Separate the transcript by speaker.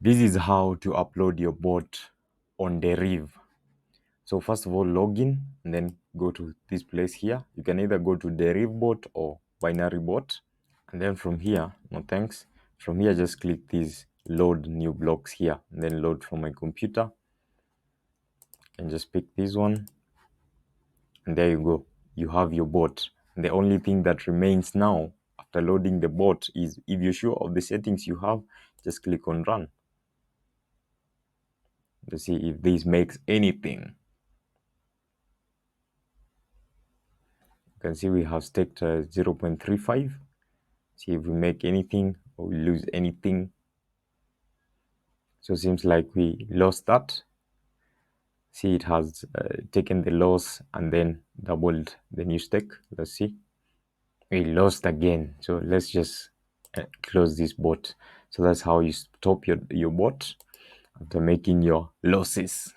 Speaker 1: This is how to upload your bot on Deriv. So first of all, log in and then go to this place here. You can either go to derivbot or binary bot. And then from here, no thanks. From here, just click these load new blocks here and then load from my computer. And just pick this one. And there you go. You have your bot. And the only thing that remains now after loading the bot is, if you're sure of the settings you have, just click on run. Let's see if this makes anything. You can see we have staked 0.35. See if we make anything or we lose anything. So it seems like we lost that. See, it has taken the loss and then doubled the new stake. Let's see. We lost again. So let's just close this bot. So that's how you stop your bot after making your losses.